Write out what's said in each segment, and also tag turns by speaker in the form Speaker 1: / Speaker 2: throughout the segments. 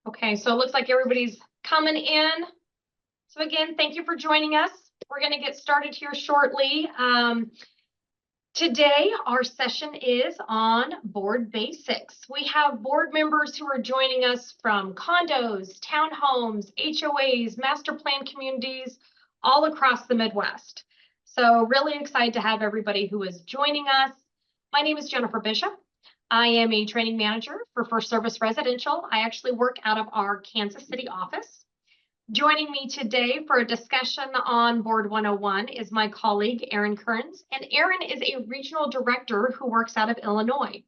Speaker 1: Okay, so it looks like everybody's coming in. So again, thank you for joining us. We're going to get started here shortly. Today, our session is on board basics. We have board members who are joining us from condos, townhomes, HOAs, master plan communities, all across the Midwest. So really excited to have everybody who is joining us. My name is Jennifer Bishop. I am a training manager for FirstService Residential. I actually work out of our Kansas City office. Joining me today for a discussion on Board 101 is my colleague, Erin Kearns, and Erin is a regional director who works out of Illinois.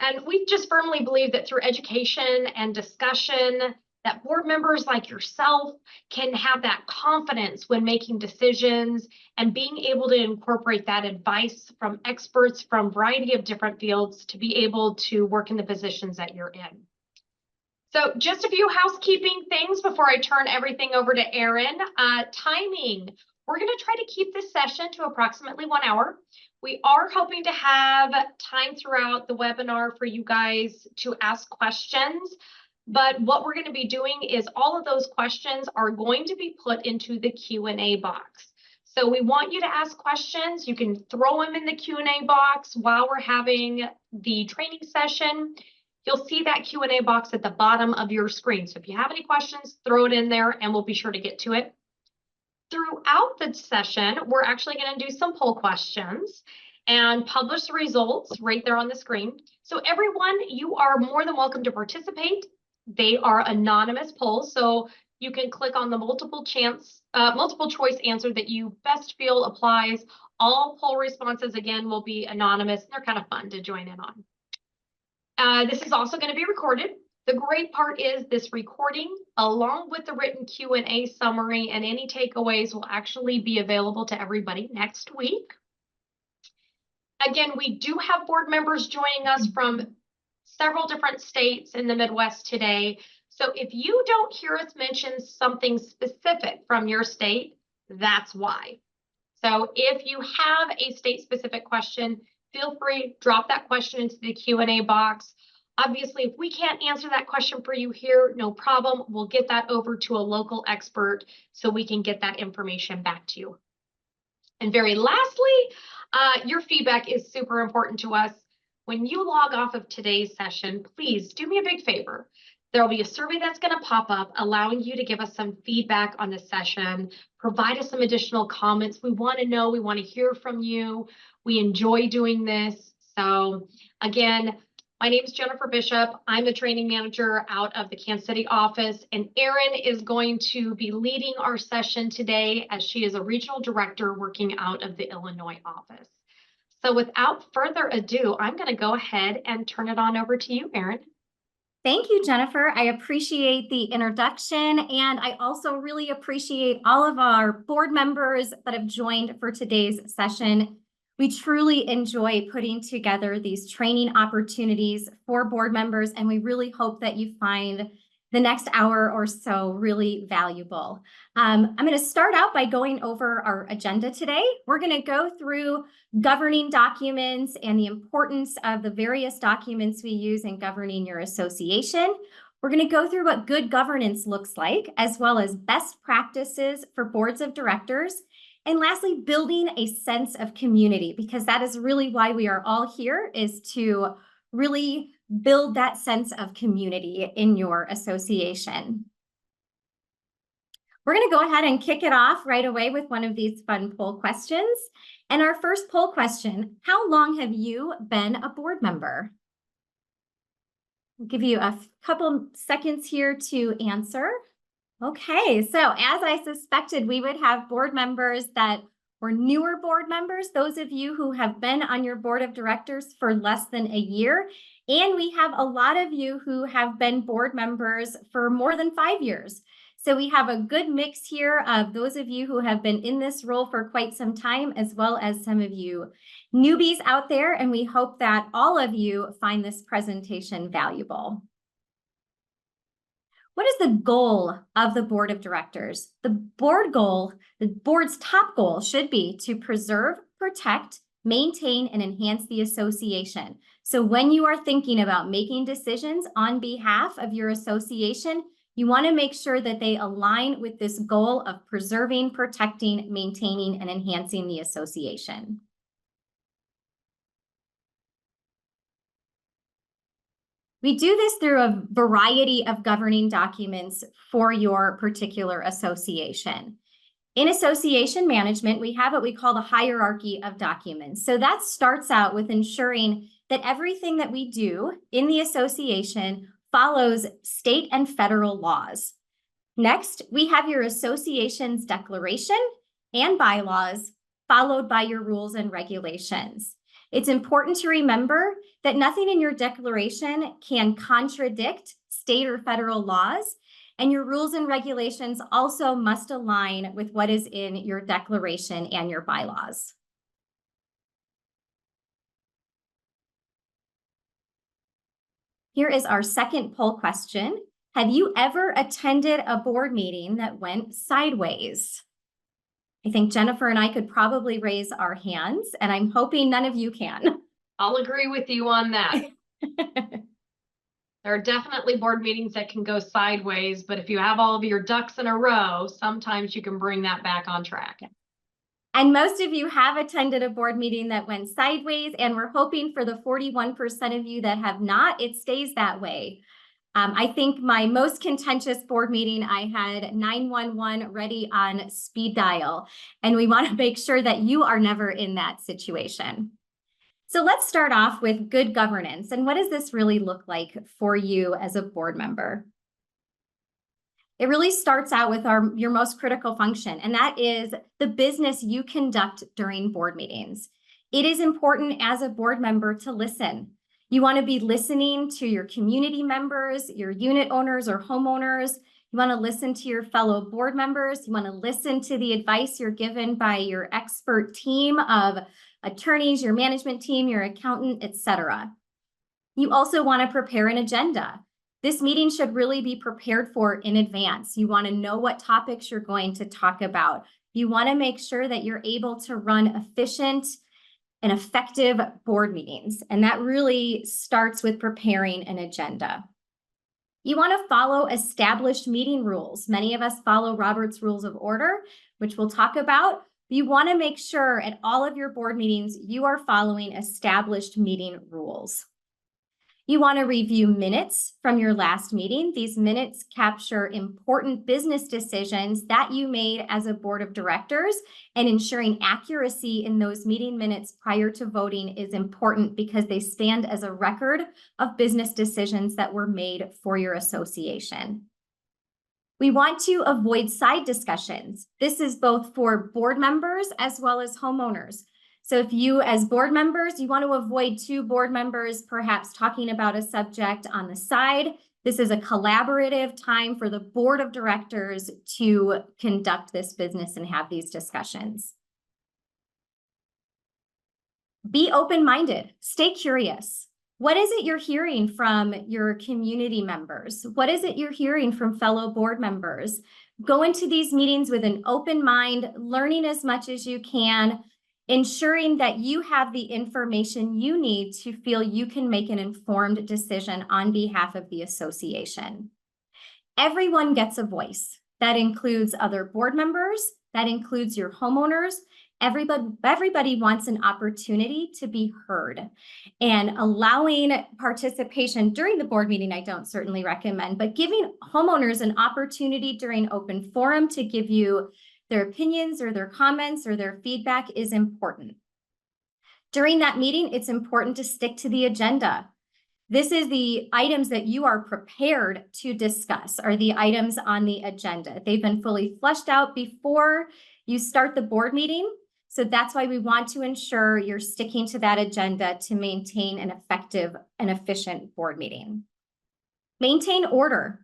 Speaker 1: And we just firmly believe that through education and discussion, that board members like yourself can have that confidence when making decisions and being able to incorporate that advice from experts from a variety of different fields to be able to work in the positions that you're in. So just a few housekeeping things before I turn everything over to Erin. Timing. We're going to try to keep this session to approximately 1 hour. We are hoping to have time throughout the webinar for you guys to ask questions. But what we're going to be doing is all of those questions are going to be put into the Q&A box. So we want you to ask questions. You can throw them in the Q&A box while we're having the training session. You'll see that Q&A box at the bottom of your screen. So if you have any questions, throw it in there and we'll be sure to get to it. Throughout the session, we're actually going to do some poll questions and publish the results right there on the screen. So everyone, you are more than welcome to participate. They are anonymous polls, so you can click on the multiple choice answer that you best feel applies. All poll responses, again, will be anonymous. They're kind of fun to join in on. This is also going to be recorded. The great part is this recording, along with the written Q&A summary and any takeaways, will actually be available to everybody next week. Again, we do have board members joining us from several different states in the Midwest today. So if you don't hear us mention something specific from your state, that's why. So if you have a state-specific question, feel free, drop that question into the Q&A box. Obviously, if we can't answer that question for you here, no problem. We'll get that over to a local expert so we can get that information back to you. And very lastly, your feedback is super important to us. When you log off of today's session, please do me a big favor. There'll be a survey that's going to pop up allowing you to give us some feedback on the session, provide us some additional comments. We want to know, we want to hear from you. We enjoy doing this. So again, my name is Jennifer Bishop. I'm a training manager out of the Kansas City office, and Erin is going to be leading our session today as she is a regional director working out of the Illinois office. So without further ado, I'm going to go ahead and turn it on over to you, Erin.
Speaker 2: Thank you, Jennifer. I appreciate the introduction, and I also really appreciate all of our board members that have joined for today's session. We truly enjoy putting together these training opportunities for board members, and we really hope that you find the next hour or so really valuable. I'm going to start out by going over our agenda today. We're going to go through governing documents and the importance of the various documents we use in governing your association. We're going to go through what good governance looks like, as well as best practices for boards of directors. And lastly, building a sense of community, because that is really why we are all here, is to really build that sense of community in your association. We're going to go ahead and kick it off right away with one of these fun poll questions. And our first poll question, how long have you been a board member? I'll give you a couple seconds here to answer. Okay, so as I suspected, we would have board members that were newer board members, those of you who have been on your board of directors for less than a year. And we have a lot of you who have been board members for more than 5 years. So we have a good mix here of those of you who have been in this role for quite some time, as well as some of you newbies out there. And we hope that all of you find this presentation valuable. What is the goal of the board of directors? The board's top goal should be to preserve, protect, maintain and enhance the association. So when you are thinking about making decisions on behalf of your association, you want to make sure that they align with this goal of preserving, protecting, maintaining, and enhancing the association. We do this through a variety of governing documents for your particular association. In association management, we have what we call the hierarchy of documents. So that starts out with ensuring that everything that we do in the association follows state and federal laws. Next, we have your association's declaration and bylaws, followed by your rules and regulations. It's important to remember that nothing in your declaration can contradict state or federal laws, and your rules and regulations also must align with what is in your declaration and your bylaws. Here is our second poll question. Have you ever attended a board meeting that went sideways? I think Jennifer and I could probably raise our hands, and I'm hoping none of you can.
Speaker 1: I'll agree with you on that. There are definitely board meetings that can go sideways, but if you have all of your ducks in a row, sometimes you can bring that back on track.
Speaker 2: And most of you have attended a board meeting that went sideways, and we're hoping for the 41% of you that have not, it stays that way. I think my most contentious board meeting, I had 911 ready on speed dial, and we want to make sure that you are never in that situation. So let's start off with good governance. And what does this really look like for you as a board member? It really starts out with your most critical function, and that is the business you conduct during board meetings. It is important as a board member to listen. You want to be listening to your community members, your unit owners or homeowners. You want to listen to your fellow board members. You want to listen to the advice you're given by your expert team of attorneys, your management team, your accountant, etc. You also want to prepare an agenda. This meeting should really be prepared for in advance. You want to know what topics you're going to talk about. You want to make sure that you're able to run efficient and effective board meetings. And that really starts with preparing an agenda. You want to follow established meeting rules. Many of us follow Robert's Rules of Order, which we'll talk about. You want to make sure at all of your board meetings, you are following established meeting rules. You want to review minutes from your last meeting. These minutes capture important business decisions that you made as a board of directors, and ensuring accuracy in those meeting minutes prior to voting is important because they stand as a record of business decisions that were made for your association. We want to avoid side discussions. This is both for board members as well as homeowners. So if you, as board members, you want to avoid two board members perhaps talking about a subject on the side, this is a collaborative time for the board of directors to conduct this business and have these discussions. Be open-minded, stay curious. What is it you're hearing from your community members? What is it you're hearing from fellow board members? Go into these meetings with an open mind, learning as much as you can, ensuring that you have the information you need to feel you can make an informed decision on behalf of the association. Everyone gets a voice. That includes other board members, that includes your homeowners. Everybody wants an opportunity to be heard, and allowing participation during the board meeting, I don't certainly recommend, but giving homeowners an opportunity during open forum to give you their opinions or their comments or their feedback is important. During that meeting, it's important to stick to the agenda. This is the items that you are prepared to discuss are the items on the agenda. They've been fully fleshed out before you start the board meeting. So that's why we want to ensure you're sticking to that agenda to maintain an effective and efficient board meeting. Maintain order.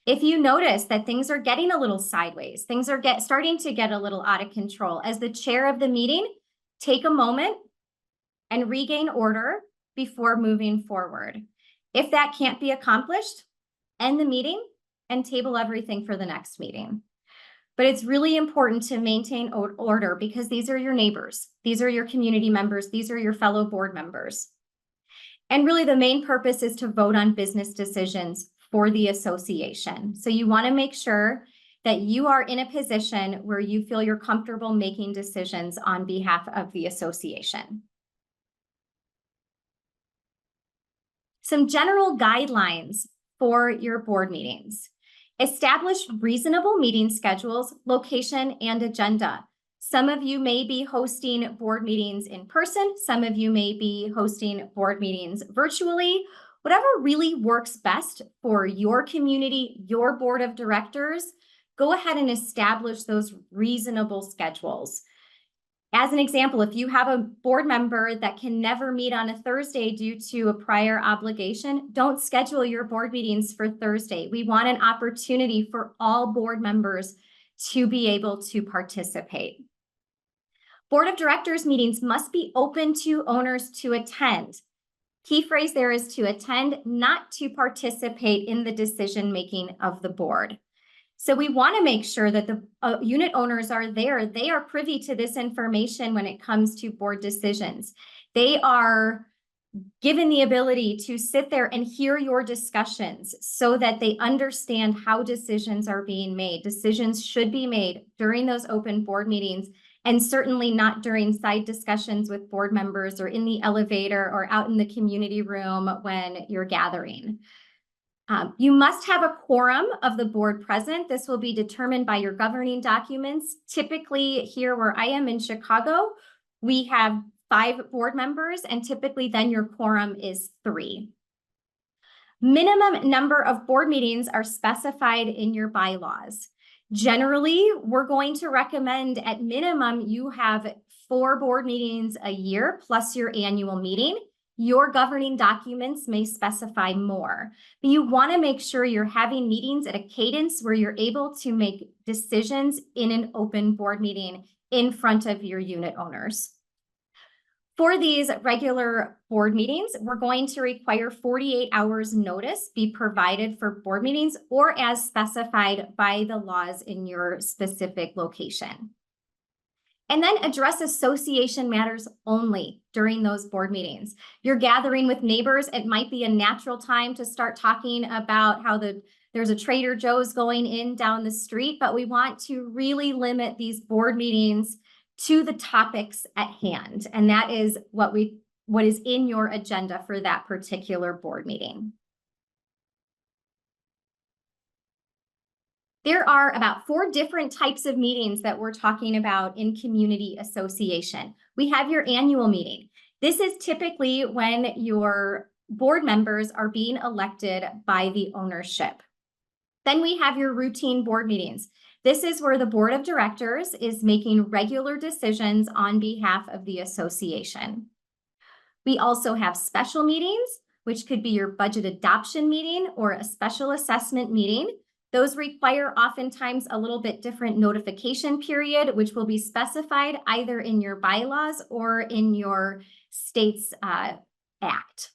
Speaker 2: If you notice that things are getting a little sideways, things are starting to get a little out of control, as the chair of the meeting, take a moment and regain order before moving forward. If that can't be accomplished, end the meeting and table everything for the next meeting. But it's really important to maintain order because these are your neighbors. These are your community members. These are your fellow board members. And really the main purpose is to vote on business decisions for the association. So you want to make sure that you are in a position where you feel you're comfortable making decisions on behalf of the association. Some general guidelines for your board meetings. Establish reasonable meeting schedules, location, and agenda. Some of you may be hosting board meetings in person. Some of you may be hosting board meetings virtually. Whatever really works best for your community, your board of directors, go ahead and establish those reasonable schedules. As an example, if you have a board member that can never meet on a Thursday due to a prior obligation, don't schedule your board meetings for Thursday. We want an opportunity for all board members to be able to participate. Board of directors meetings must be open to owners to attend. Key phrase there is to attend, not to participate in the decision-making of the board. So we want to make sure that the unit owners are there. They are privy to this information when it comes to board decisions. They are given the ability to sit there and hear your discussions so that they understand how decisions are being made. Decisions should be made during those open board meetings, and certainly not during side discussions with board members or in the elevator or out in the community room when you're gathering. You must have a quorum of the board present. This will be determined by your governing documents. Typically here where I am in Chicago, we have 5 board members, and typically then your quorum is 3. Minimum number of board meetings are specified in your bylaws. Generally, we're going to recommend at minimum you have 4 board meetings a year plus your annual meeting. Your governing documents may specify more, but you want to make sure you're having meetings at a cadence where you're able to make decisions in an open board meeting in front of your unit owners. For these regular board meetings, we're going to require 48 hours notice be provided for board meetings or as specified by the laws in your specific location. And then address association matters only during those board meetings. You're gathering with neighbors. It might be a natural time to start talking about how there's a Trader Joe's going in down the street, but we want to really limit these board meetings to the topics at hand. And that is what is in your agenda for that particular board meeting. There are about 4 different types of meetings that we're talking about in community association. We have your annual meeting. This is typically when your board members are being elected by the ownership. Then we have your routine board meetings. This is where the board of directors is making regular decisions on behalf of the association. We also have special meetings, which could be your budget adoption meeting or a special assessment meeting. Those require oftentimes a little bit different notification period, which will be specified either in your bylaws or in your state's act.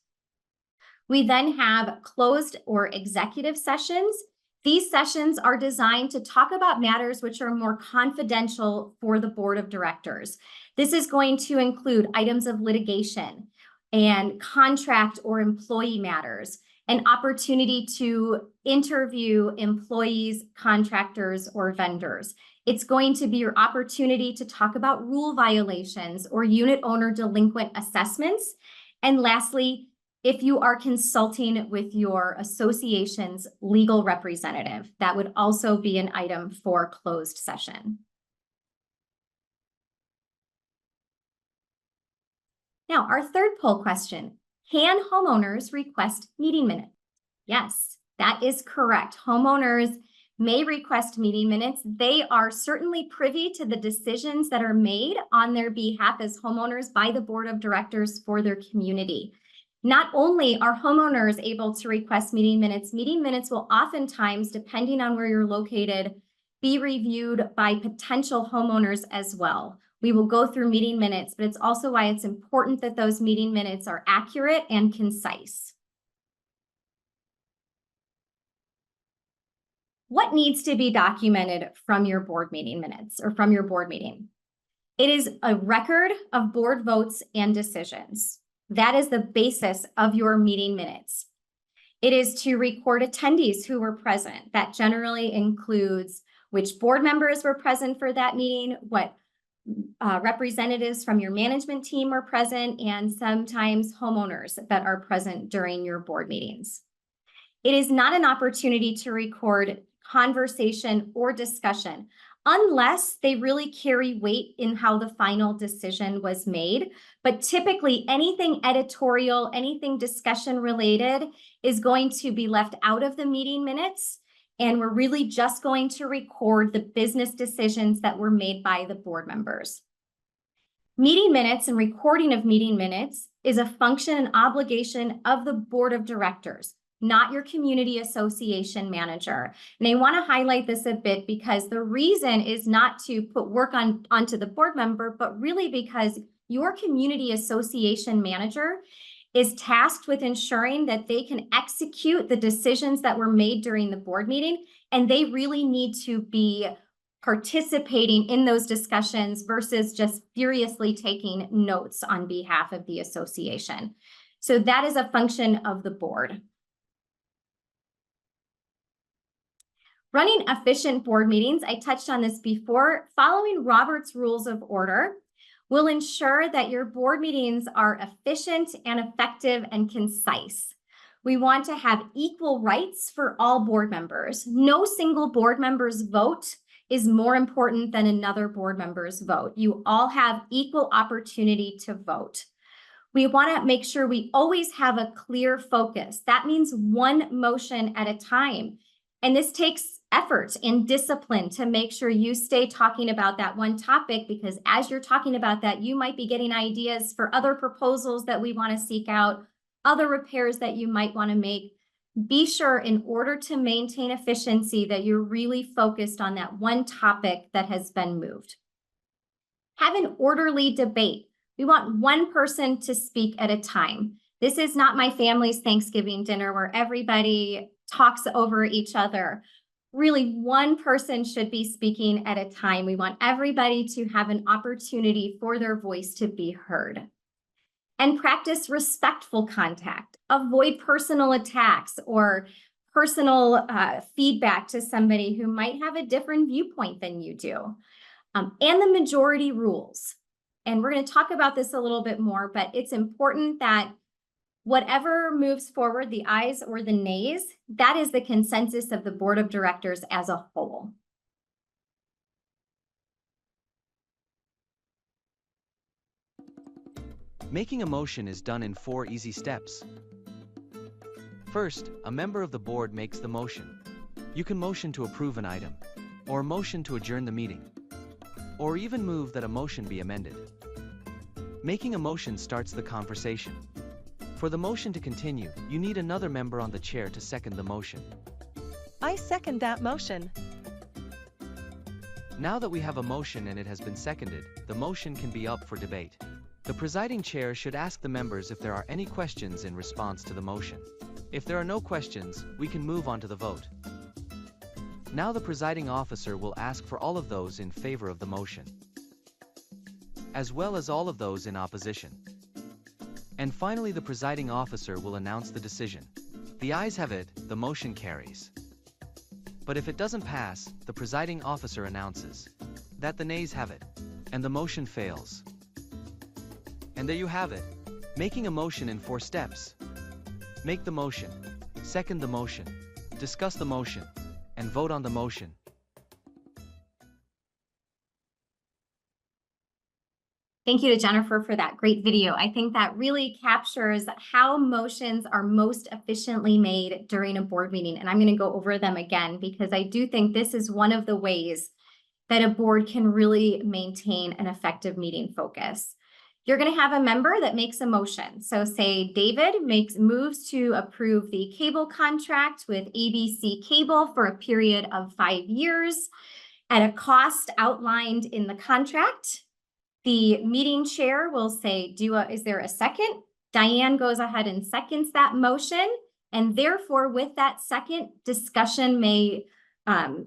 Speaker 2: We then have closed or executive sessions. These sessions are designed to talk about matters which are more confidential for the board of directors. This is going to include items of litigation and contract or employee matters, an opportunity to interview employees, contractors, or vendors. It's going to be your opportunity to talk about rule violations or unit owner delinquent assessments. And lastly, if you are consulting with your association's legal representative, that would also be an item for closed session. Now, our third poll question. Can homeowners request meeting minutes? Yes, that is correct. Homeowners may request meeting minutes. They are certainly privy to the decisions that are made on their behalf as homeowners by the board of directors for their community. Not only are homeowners able to request meeting minutes will oftentimes, depending on where you're located, be reviewed by potential homeowners as well. We will go through meeting minutes, but it's also why it's important that those meeting minutes are accurate and concise. What needs to be documented from your board meeting minutes or from your board meeting? It is a record of board votes and decisions. That is the basis of your meeting minutes. It is to record attendees who were present. That generally includes which board members were present for that meeting, what representatives from your management team were present, and sometimes homeowners that are present during your board meetings. It is not an opportunity to record conversation or discussion unless they really carry weight in how the final decision was made. But typically anything editorial, anything discussion related is going to be left out of the meeting minutes. And we're really just going to record the business decisions that were made by the board members. Meeting minutes and recording of meeting minutes is a function and obligation of the board of directors, not your community association manager. And I want to highlight this a bit because the reason is not to put work onto the board member, but really because your community association manager is tasked with ensuring that they can execute the decisions that were made during the board meeting, and they really need to be participating in those discussions versus just furiously taking notes on behalf of the association. So that is a function of the board. Running efficient board meetings, I touched on this before, following Robert's Rules of Order will ensure that your board meetings are efficient and effective and concise. We want to have equal rights for all board members. No single board member's vote is more important than another board member's vote. You all have equal opportunity to vote. We want to make sure we always have a clear focus. That means one motion at a time. And this takes effort and discipline to make sure you stay talking about that one topic, because as you're talking about that, you might be getting ideas for other proposals that we want to seek out, other repairs that you might want to make. Be sure, in order to maintain efficiency, that you're really focused on that one topic that has been moved. Have an orderly debate. We want one person to speak at a time. This is not my family's Thanksgiving dinner where everybody talks over each other. Really, one person should be speaking at a time. We want everybody to have an opportunity for their voice to be heard. And practice respectful contact. Avoid personal attacks or personal feedback to somebody who might have a different viewpoint than you do. And the majority rules. And we're going to talk about this a little bit more, but it's important that whatever moves forward, the ayes or the nays, that is the consensus of the board of directors as a whole.
Speaker 3: Making a motion is done in 4 easy steps. First, a member of the board makes the motion. You can motion to approve an item, or motion to adjourn the meeting, or even move that a motion be amended. Making a motion starts the conversation. For the motion to continue, you need another member on the chair to second the motion.
Speaker 4: I second that motion.
Speaker 3: Now that we have a motion and it has been seconded, the motion can be up for debate. The presiding chair should ask the members if there are any questions in response to the motion. If there are no questions, we can move on to the vote. Now the presiding officer will ask for all of those in favor of the motion, as well as all of those in opposition. And finally, the presiding officer will announce the decision. The ayes have it, the motion carries. But if it doesn't pass, the presiding officer announces that the nays have it, and the motion fails. And there you have it, making a motion in 4 steps. Make the motion, second the motion, discuss the motion, and vote on the motion.
Speaker 2: Thank you to Jennifer for that great video. I think that really captures how motions are most efficiently made during a board meeting. And I'm going to go over them again because I do think this is one of the ways that a board can really maintain an effective meeting focus. You're going to have a member that makes a motion. So say David moves to approve the cable contract with ABC Cable for a period of 5 years at a cost outlined in the contract. The meeting chair will say, is there a second? Diane goes ahead and seconds that motion. And therefore, with that second, discussion may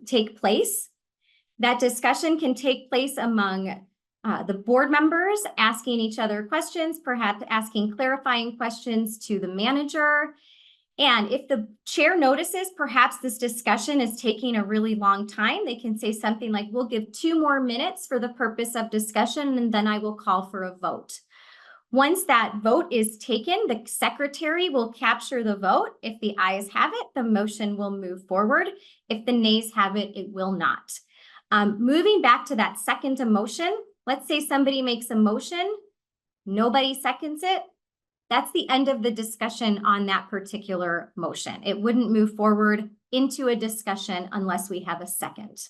Speaker 2: take place. That discussion can take place among the board members, asking each other questions, perhaps asking clarifying questions to the manager. And if the chair notices perhaps this discussion is taking a really long time, they can say something like, we'll give 2 more minutes for the purpose of discussion, and then I will call for a vote. Once that vote is taken, the secretary will capture the vote. If the ayes have it, the motion will move forward. If the nays have it, it will not. Moving back to that second motion, let's say somebody makes a motion, nobody seconds it. That's the end of the discussion on that particular motion. It wouldn't move forward into a discussion unless we have a second.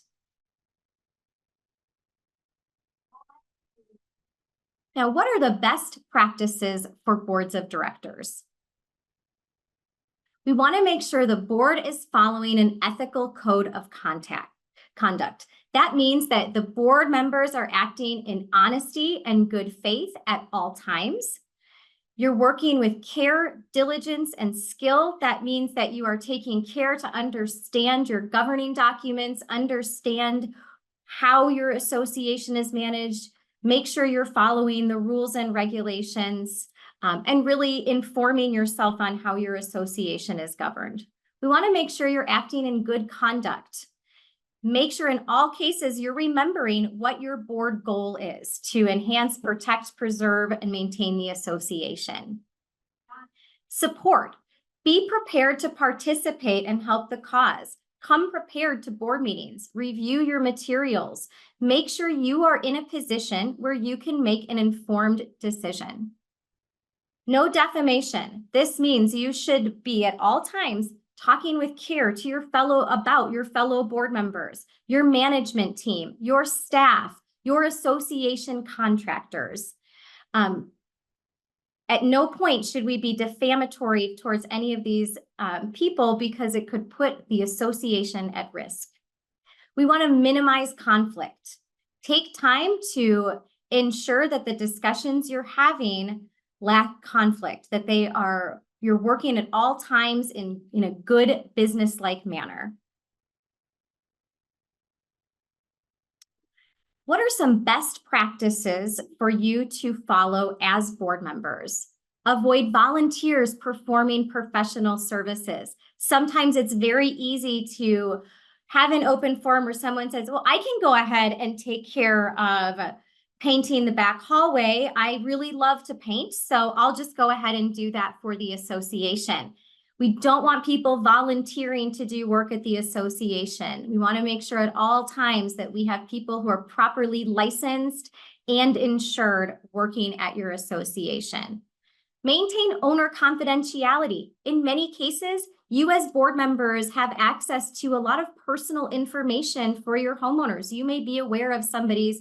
Speaker 2: Now, what are the best practices for boards of directors? We want to make sure the board is following an ethical code of conduct. That means that the board members are acting in honesty and good faith at all times. You're working with care, diligence, and skill. That means that you are taking care to understand your governing documents, understand how your association is managed, make sure you're following the rules and regulations, and really informing yourself on how your association is governed. We want to make sure you're acting in good conduct. Make sure in all cases you're remembering what your board goal is to enhance, protect, preserve, and maintain the association. Support. Be prepared to participate and help the cause. Come prepared to board meetings. Review your materials. Make sure you are in a position where you can make an informed decision. No defamation. This means you should be at all times talking with care to your fellow board members, your management team, your staff, your association contractors. At no point should we be defamatory towards any of these people because it could put the association at risk. We want to minimize conflict. Take time to ensure that the discussions you're having lack conflict, that you're working at all times in a good business-like manner. What are some best practices for you to follow as board members? Avoid volunteers performing professional services. Sometimes it's very easy to have an open forum where someone says, well, I can go ahead and take care of painting the back hallway. I really love to paint, so I'll just go ahead and do that for the association. We don't want people volunteering to do work at the association. We want to make sure at all times that we have people who are properly licensed and insured working at your association. Maintain owner confidentiality. In many cases, you as board members have access to a lot of personal information for your homeowners. You may be aware of somebody's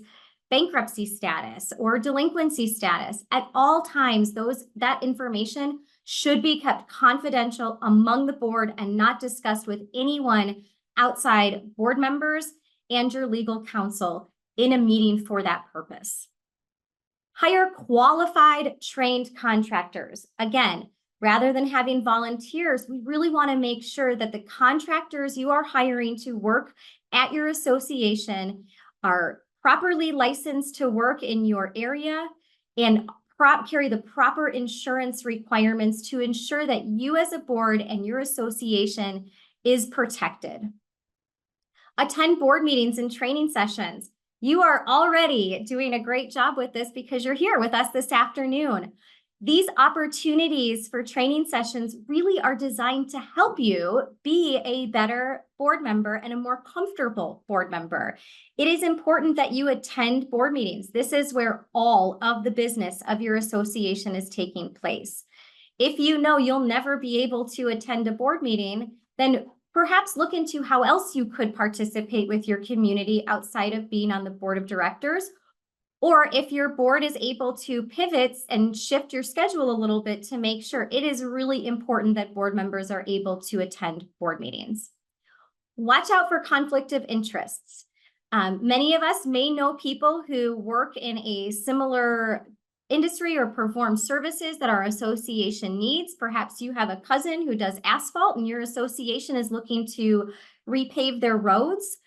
Speaker 2: bankruptcy status or delinquency status. At all times, that information should be kept confidential among the board and not discussed with anyone outside board members and your legal counsel in a meeting for that purpose. Hire qualified, trained contractors. Again, rather than having volunteers, we really want to make sure that the contractors you are hiring to work at your association are properly licensed to work in your area and carry the proper insurance requirements to ensure that you as a board and your association is protected. Attend board meetings and training sessions. You are already doing a great job with this because you're here with us this afternoon. These opportunities for training sessions really are designed to help you be a better board member and a more comfortable board member. It is important that you attend board meetings. This is where all of the business of your association is taking place. If you know you'll never be able to attend a board meeting, then perhaps look into how else you could participate with your community outside of being on the board of directors. Or if your board is able to pivot and shift your schedule a little bit to make sure, it is really important that board members are able to attend board meetings. Watch out for conflict of interests. Many of us may know people who work in a similar industry or perform services that our association needs. Perhaps you have a cousin who does asphalt and your association is looking to repave their roads.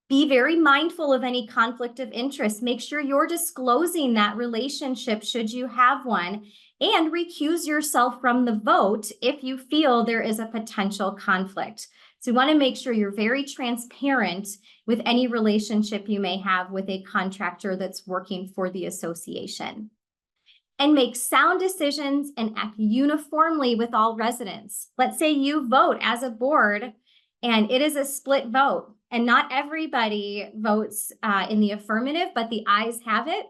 Speaker 2: Be very mindful of any conflict of interest. Make sure you're disclosing that relationship should you have one, and recuse yourself from the vote if you feel there is a potential conflict. So you want to make sure you're very transparent with any relationship you may have with a contractor that's working for the association. And make sound decisions and act uniformly with all residents. Let's say you vote as a board and it is a split vote and not everybody votes in the affirmative, but the ayes have it.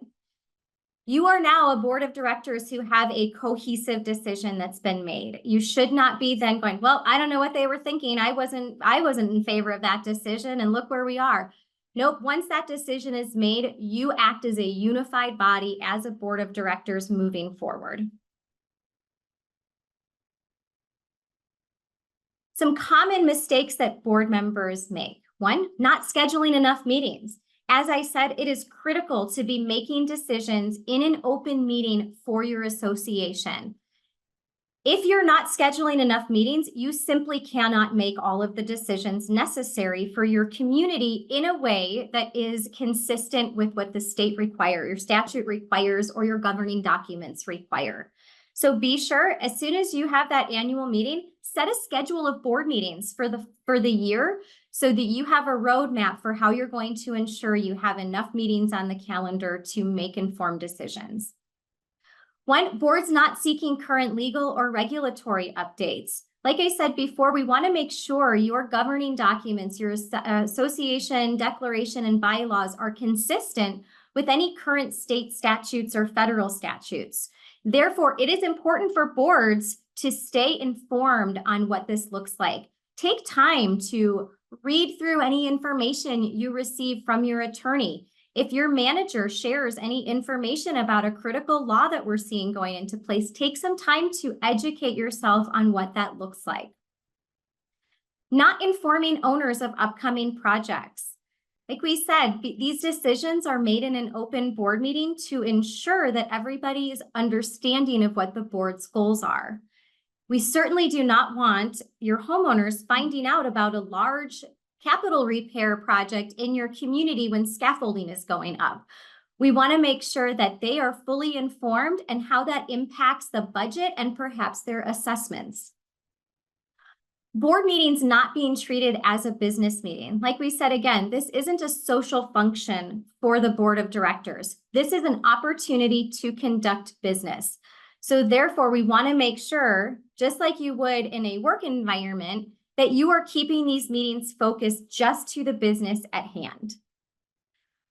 Speaker 2: You are now a board of directors who have a cohesive decision that's been made. You should not be then going, well, I don't know what they were thinking. I wasn't in favor of that decision and look where we are. Nope, once that decision is made, you act as a unified body as a board of directors moving forward. Some common mistakes that board members make. One, not scheduling enough meetings. As I said, it is critical to be making decisions in an open meeting for your association. If you're not scheduling enough meetings, you simply cannot make all of the decisions necessary for your community in a way that is consistent with what the state requires, your statute requires, or your governing documents require. So be sure, as soon as you have that annual meeting, set a schedule of board meetings for the year so that you have a roadmap for how you're going to ensure you have enough meetings on the calendar to make informed decisions. One, boards not seeking current legal or regulatory updates. Like I said before, we want to make sure your governing documents, your association declaration and bylaws are consistent with any current state statutes or federal statutes. Therefore, it is important for boards to stay informed on what this looks like. Take time to read through any information you receive from your attorney. If your manager shares any information about a critical law that we're seeing going into place, take some time to educate yourself on what that looks like. Not informing owners of upcoming projects. Like we said, these decisions are made in an open board meeting to ensure that everybody is understanding of what the board's goals are. We certainly do not want your homeowners finding out about a large capital repair project in your community when scaffolding is going up. We want to make sure that they are fully informed and how that impacts the budget and perhaps their assessments. Board meetings not being treated as a business meeting. Like we said, again, this isn't a social function for the board of directors. This is an opportunity to conduct business. So therefore, we want to make sure, just like you would in a work environment, that you are keeping these meetings focused just to the business at hand.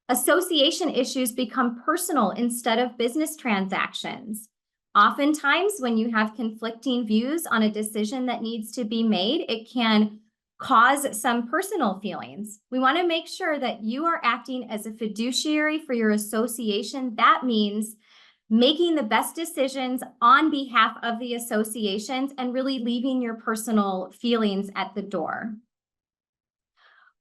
Speaker 2: Association issues become personal instead of business transactions. Oftentimes, when you have conflicting views on a decision that needs to be made, it can cause some personal feelings. We want to make sure that you are acting as a fiduciary for your association. That means making the best decisions on behalf of the associations and really leaving your personal feelings at the door.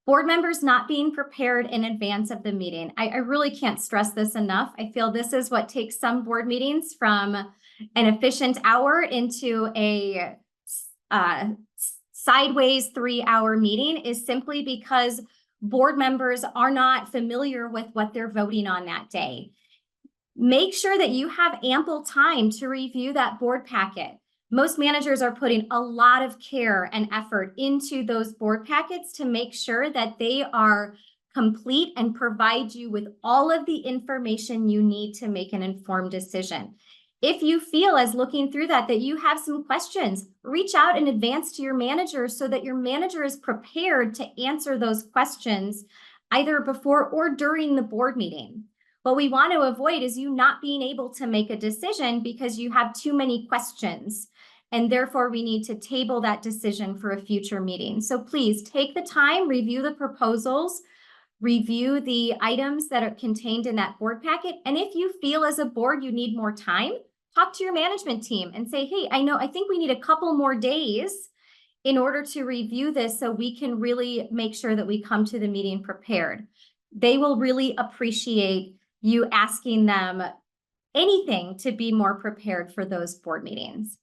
Speaker 2: Board members not being prepared in advance of the meeting. I really can't stress this enough. I feel this is what takes some board meetings from an efficient hour into a sideways 3-hour meeting, is simply because board members are not familiar with what they're voting on that day. Make sure that you have ample time to review that board packet. Most managers are putting a lot of care and effort into those board packets to make sure that they are complete and provide you with all of the information you need to make an informed decision. If you feel, as looking through that you have some questions, reach out in advance to your manager so that your manager is prepared to answer those questions either before or during the board meeting. What we want to avoid is you not being able to make a decision because you have too many questions. And therefore, we need to table that decision for a future meeting. So please take the time, review the proposals, review the items that are contained in that board packet. And if you feel as a board you need more time, talk to your management team and say, hey, I think we need a couple more days in order to review this so we can really make sure that we come to the meeting prepared. They will really appreciate you asking them anything to be more prepared for those board meetings.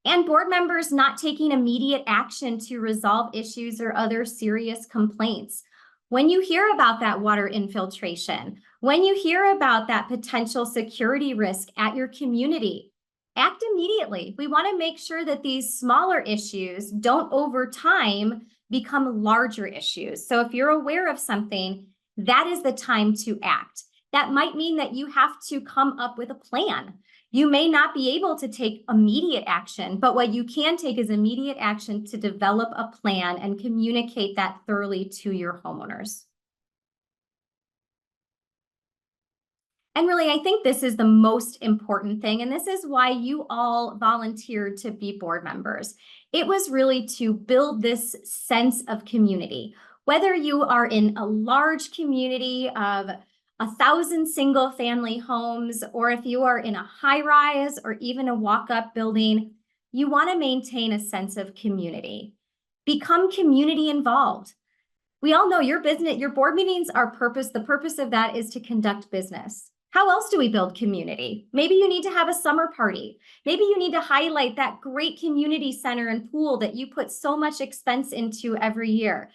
Speaker 2: And board members not taking immediate action to resolve issues or other serious complaints. When you hear about that water infiltration, when you hear about that potential security risk at your community, act immediately. We want to make sure that these smaller issues don't over time become larger issues. So if you're aware of something, that is the time to act. That might mean that you have to come up with a plan. You may not be able to take immediate action, but what you can take is immediate action to develop a plan and communicate that thoroughly to your homeowners. And really, I think this is the most important thing, and this is why you all volunteered to be board members. It was really to build this sense of community. Whether you are in a large community of 1,000 single family homes, or if you are in a high rise or even a walk-up building, you want to maintain a sense of community. Become community involved. We all know your board meetings are the purpose of that is to conduct business. How else do we build community? Maybe you need to have a summer party. Maybe you need to highlight that great community center and pool that you put so much expense into every year.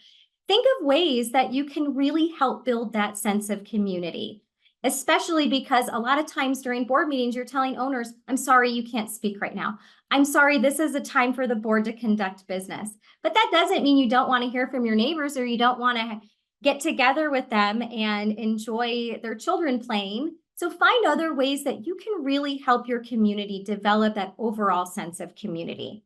Speaker 2: Think of ways that you can really help build that sense of community, especially because a lot of times during board meetings, you're telling owners, I'm sorry, you can't speak right now. I'm sorry, this is a time for the board to conduct business. But that doesn't mean you don't want to hear from your neighbors or you don't want to get together with them and enjoy their children playing. So find other ways that you can really help your community develop that overall sense of community.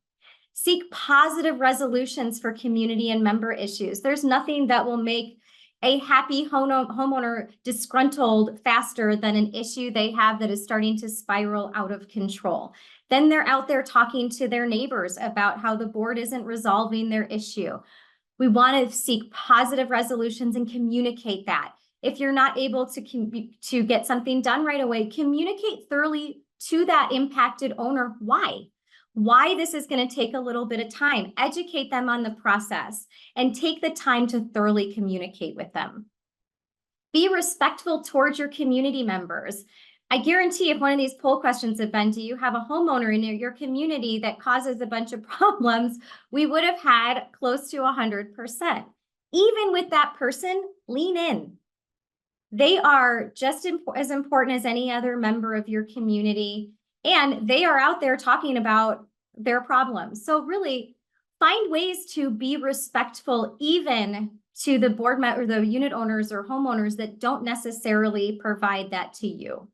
Speaker 2: Seek positive resolutions for community and member issues. There's nothing that will make a happy homeowner disgruntled faster than an issue they have that is starting to spiral out of control. Then they're out there talking to their neighbors about how the board isn't resolving their issue. We want to seek positive resolutions and communicate that. If you're not able to get something done right away, communicate thoroughly to that impacted owner why this is going to take a little bit of time. Educate them on the process and take the time to thoroughly communicate with them. Be respectful towards your community members. I guarantee if one of these poll questions had been, do you have a homeowner in your community that causes a bunch of problems, we would have had close to 100%. Even with that person, lean in. They are just as important as any other member of your community. And they are out there talking about their problems. So really find ways to be respectful even to the board member or the unit owners or homeowners that don't necessarily provide that to you.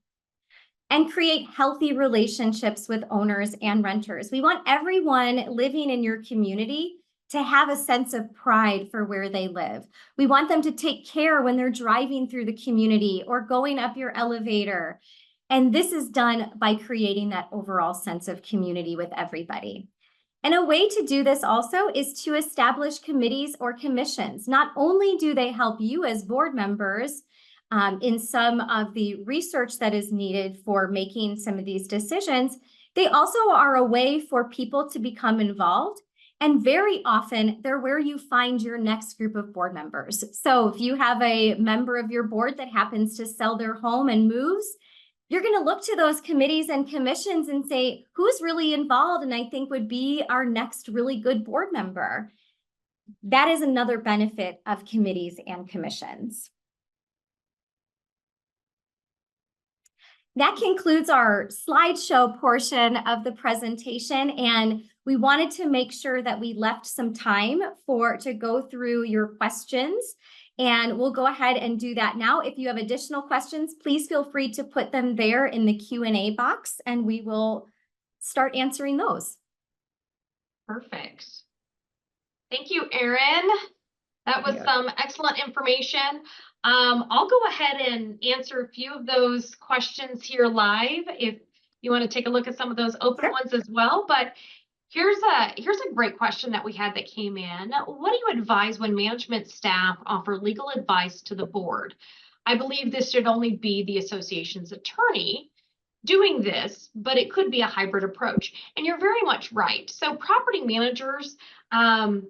Speaker 2: And create healthy relationships with owners and renters. We want everyone living in your community to have a sense of pride for where they live. We want them to take care when they're driving through the community or going up your elevator. And this is done by creating that overall sense of community with everybody. And a way to do this also is to establish committees or commissions. Not only do they help you as board members in some of the research that is needed for making some of these decisions, they also are a way for people to become involved. And very often they're where you find your next group of board members. So if you have a member of your board that happens to sell their home and moves, you're going to look to those committees and commissions and say, who's really involved and I think would be our next really good board member. That is another benefit of committees and commissions. That concludes our slideshow portion of the presentation, and we wanted to make sure that we left some time to go through your questions, and we'll go ahead and do that now. If you have additional questions, please feel free to put them there in the Q&A box, and we will start answering those.
Speaker 1: Perfect. Thank you, Erin. That was some excellent information. I'll go ahead and answer a few of those questions here live if you want to take a look at some of those open ones as well. But here's a great question that we had that came in. What do you advise when management staff offer legal advice to the board? I believe this should only be the association's attorney doing this, but it could be a hybrid approach. And you're very much right. So property managers, I've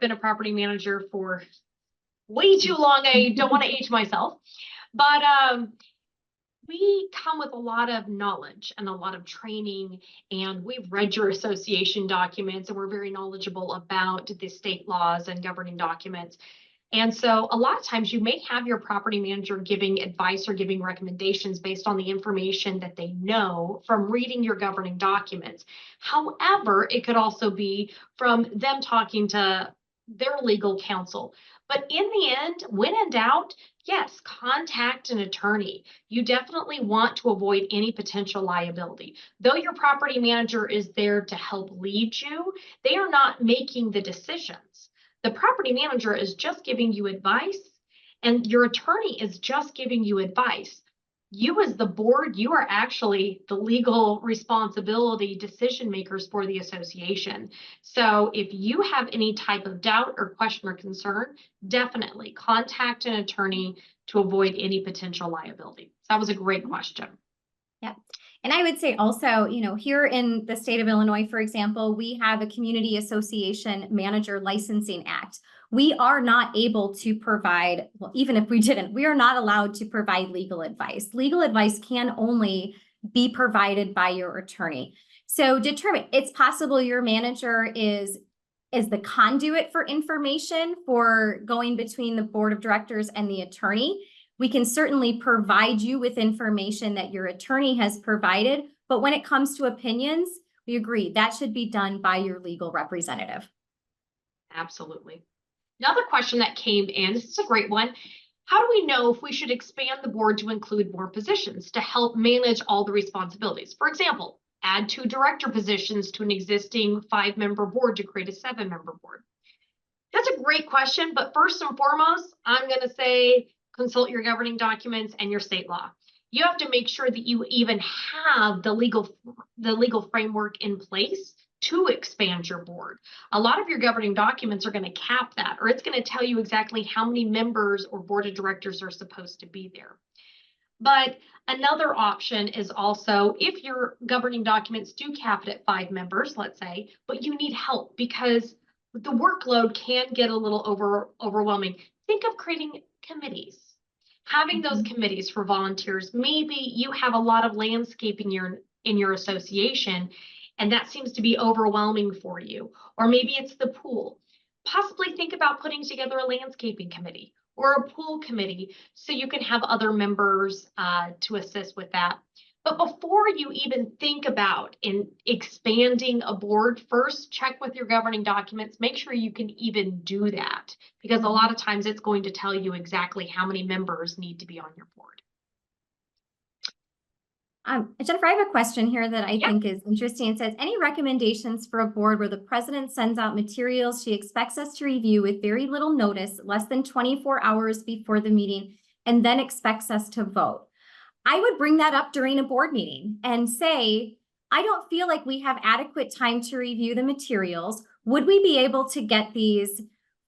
Speaker 1: been a property manager for way too long. I don't want to age myself, but we come with a lot of knowledge and a lot of training, and we've read your association documents, and we're very knowledgeable about the state laws and governing documents. And so a lot of times you may have your property manager giving advice or giving recommendations based on the information that they know from reading your governing documents. However, it could also be from them talking to their legal counsel. But in the end, when in doubt, yes, contact an attorney. You definitely want to avoid any potential liability. Though your property manager is there to help lead you, they are not making the decisions. The property manager is just giving you advice, and your attorney is just giving you advice. You as the board, you are actually the legal responsibility decision makers for the association. So if you have any type of doubt or question or concern, definitely contact an attorney to avoid any potential liability. So that was a great question.
Speaker 2: Yeah. And I would say also, here in the state of Illinois, for example, we have a Community Association Manager Licensing Act. We are not able to provide, well, even if we didn't, we are not allowed to provide legal advice. Legal advice can only be provided by your attorney. So it's possible your manager is the conduit for information for going between the board of directors and the attorney. We can certainly provide you with information that your attorney has provided, but when it comes to opinions, we agree that should be done by your legal representative.
Speaker 1: Absolutely. Another question that came in, this is a great one. How do we know if we should expand the board to include more positions to help manage all the responsibilities? For example, add 2 director positions to an existing 5-member board to create a 7-member board. That's a great question, but first and foremost, I'm going to say consult your governing documents and your state law. You have to make sure that you even have the legal framework in place to expand your board. A lot of your governing documents are going to cap that, or it's going to tell you exactly how many members or board of directors are supposed to be there. But another option is also, if your governing documents do cap it at 5 members, let's say, but you need help because the workload can get a little overwhelming. Think of creating committees, having those committees for volunteers. Maybe you have a lot of landscaping in your association, and that seems to be overwhelming for you. Or maybe it's the pool. Possibly think about putting together a landscaping committee or a pool committee so you can have other members to assist with that. But before you even think about expanding a board, first check with your governing documents, make sure you can even do that, because a lot of times it's going to tell you exactly how many members need to be on your board.
Speaker 2: Jennifer, I have a question here that I think is interesting. It says, any recommendations for a board where the president sends out materials she expects us to review with very little notice, less than 24 hours before the meeting, and then expects us to vote? I would bring that up during a board meeting and say, I don't feel like we have adequate time to review the materials. Would we be able to get these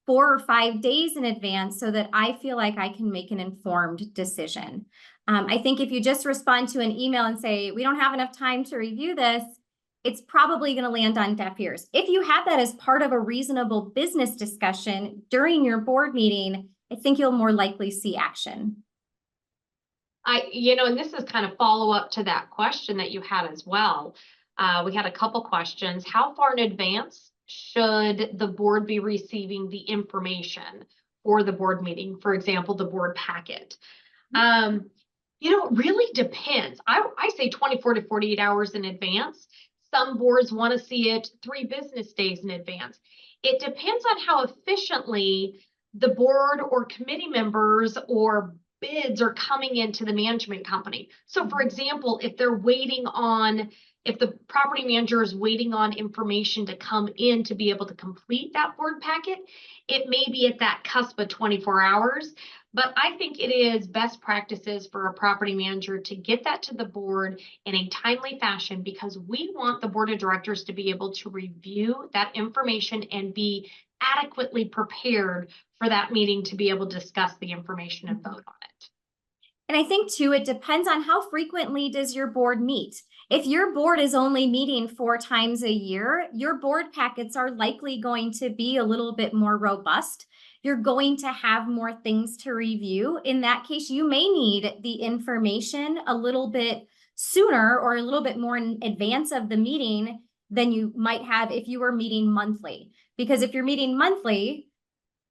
Speaker 2: 4 or 5 days in advance so that I feel like I can make an informed decision? I think if you just respond to an email and say, we don't have enough time to review this, it's probably going to land on deaf ears. If you have that as part of a reasonable business discussion during your board meeting, I think you'll more likely see action.
Speaker 1: And this is kind of follow up to that question that you had as well. We had a couple questions. How far in advance should the board be receiving the information for the board meeting? For example, the board packet. It really depends. I say 24 to 48 hours in advance. Some boards want to see it 3 business days in advance. It depends on how efficiently the board or committee members or bids are coming into the management company. So for example, if the property manager is waiting on information to come in to be able to complete that board packet, it may be at that cusp of 24 hours. But I think it is best practices for a property manager to get that to the board in a timely fashion, because we want the board of directors to be able to review that information and be adequately prepared for that meeting to be able to discuss the information and vote on it.
Speaker 2: And I think too, it depends on how frequently does your board meet. If your board is only meeting 4 times a year, your board packets are likely going to be a little bit more robust. you're going to have more things to review. In that case, you may need the information a little bit sooner or a little bit more in advance of the meeting than you might have if you were meeting monthly. Because if you're meeting monthly,